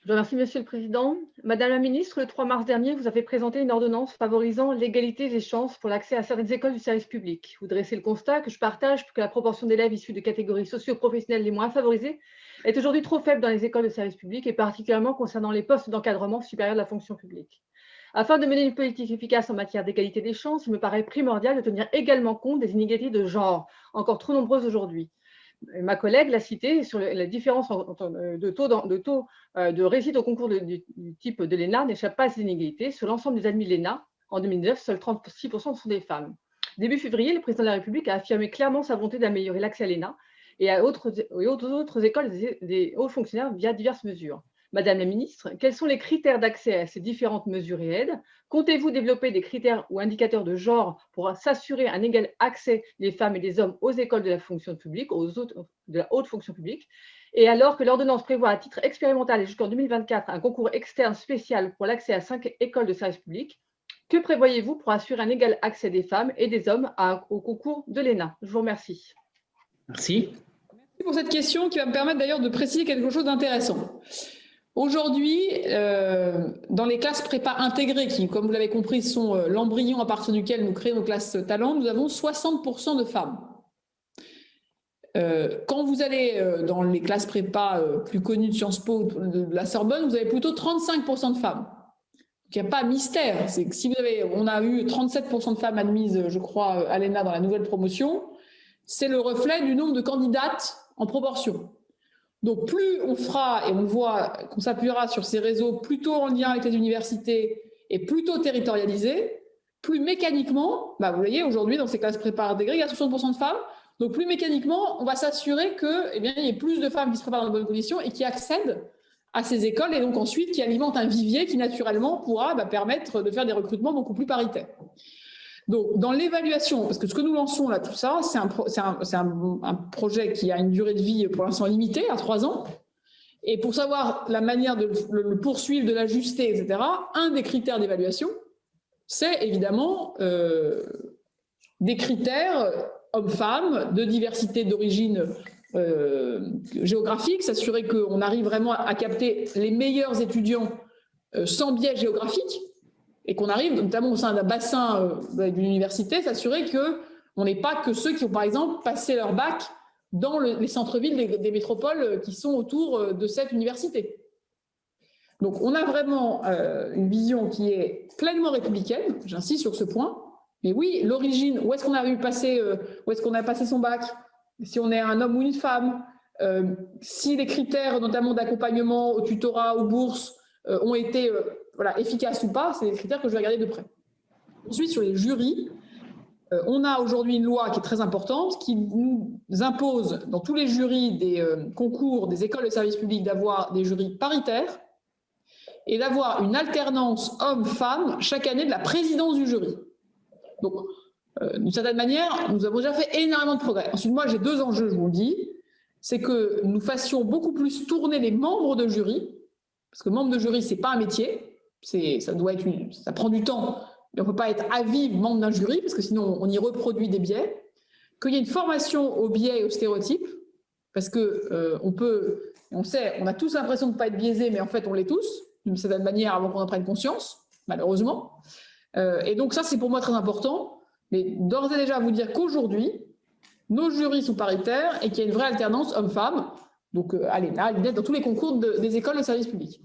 Je remercie Monsieur le Président. Madame la Ministre, le 3 mars dernier, vous avez présenté une ordonnance favorisant l'égalité des chances pour l'accès à certaines écoles du service public. Vous dressez le constat que je partage que la proportion d'élèves issus de catégories socio-professionnelles les moins favorisées est aujourd'hui trop faible dans les écoles de service public et particulièrement concernant les postes d'encadrement supérieur de la fonction publique. Afin de mener une politique efficace en matière d'égalité des chances, il me paraît primordial de tenir également compte des inégalités de genre, encore trop nombreuses aujourd'hui. Ma collègue l'a cité sur la différence de réussite au concours du type de l'ENA n'échappe pas à ces inégalités. Sur l'ensemble des admis de l'ENA, en 2009, seuls 36% sont des femmes. Début février, le président de la République a affirmé clairement sa volonté d'améliorer l'accès à l'ENA et à autres écoles des hauts fonctionnaires via diverses mesures. Madame la ministre, quels sont les critères d'accès à ces différentes mesures et aides? Comptez-vous développer des critères ou indicateurs de genre pour s'assurer un égal accès des femmes et des hommes aux écoles de la fonction publique, de la haute fonction publique? Et alors que l'ordonnance prévoit à titre expérimental et jusqu'en 2024 un concours externe spécial pour l'accès à 5 écoles de service public, que prévoyez-vous pour assurer un égal accès des femmes et des hommes au concours de l'ENA? Je vous remercie. Merci. Merci pour cette question qui va me permettre d'ailleurs de préciser quelque chose d'intéressant. Aujourd'hui, dans les classes prépa intégrées, qui, comme vous l'avez compris, sont l'embryon à partir duquel nous créons nos classes talents, nous avons 60% de femmes. Quand vous allez dans les classes prépa plus connues de Sciences Po, de la Sorbonne, vous avez plutôt 35% de femmes. Donc, il n'y a pas de mystère. C'est que si on a eu 37% de femmes admises, je crois, à l'ENA dans la nouvelle promotion, c'est le reflet du nombre de candidates en proportion. Donc, plus on fera, et on voit qu'on s'appuiera sur ces réseaux plutôt en lien avec les universités et plutôt territorialisés, plus mécaniquement, vous voyez, aujourd'hui, dans ces classes prépa intégrées, il y a 60% de femmes. Donc, plus mécaniquement, on va s'assurer qu'il y ait plus de femmes qui se préparent dans de bonnes conditions et qui accèdent à ces écoles et donc ensuite qui alimentent un vivier qui, naturellement, pourra permettre de faire des recrutements beaucoup plus paritaires. Donc, dans l'évaluation, parce que ce que nous lançons là, tout ça, c'est un projet qui a une durée de vie pour l'instant limitée, à 3 ans. Et pour savoir la manière de le poursuivre, de l'ajuster, etc., un des critères d'évaluation, c'est évidemment des critères hommes-femmes, de diversité d'origine géographique, s'assurer qu'on arrive vraiment à capter les meilleurs étudiants sans biais géographique, et qu'on arrive, notamment au sein d'un bassin d'une université, s'assurer qu'on n'ait pas que ceux qui ont, par exemple, passé leur bac dans les centres-villes des métropoles qui sont autour de cette université. Donc, on a vraiment une vision qui est pleinement républicaine, j'insiste sur ce point. Mais oui, l'origine, où est-ce qu'on a passé son bac, si on est un homme ou une femme, si les critères, notamment d'accompagnement au tutorat, aux bourses, ont été efficaces ou pas, c'est des critères que je vais regarder de près. Ensuite, sur les jurys, on a aujourd'hui une loi qui est très importante, qui nous impose, dans tous les jurys des concours des écoles de service public, d'avoir des jurys paritaires et d'avoir une alternance homme-femme chaque année de la présidence du jury. Donc, d'une certaine manière, nous avons déjà fait énormément de progrès. Ensuite, moi, j'ai 2 enjeux, je vous le dis. C'est que nous fassions beaucoup plus tourner les membres de jury, parce que membre de jury, ce n'est pas un métier, ça prend du temps, mais on ne peut pas être à vie membre d'un jury, parce que sinon, on y reproduit des biais. Qu'il y ait une formation aux biais et aux stéréotypes, parce que on sait, on a tous l'impression de ne pas être biaisés, mais en fait, on l'est tous, d'une certaine manière, avant qu'on en prenne conscience, malheureusement. Et donc ça, c'est pour moi très important. Mais d'ores et déjà, vous dire qu'aujourd'hui, nos jurys sont paritaires et qu'il y a une vraie alternance homme-femme, donc à l'ENA, dans tous les concours des écoles de service public.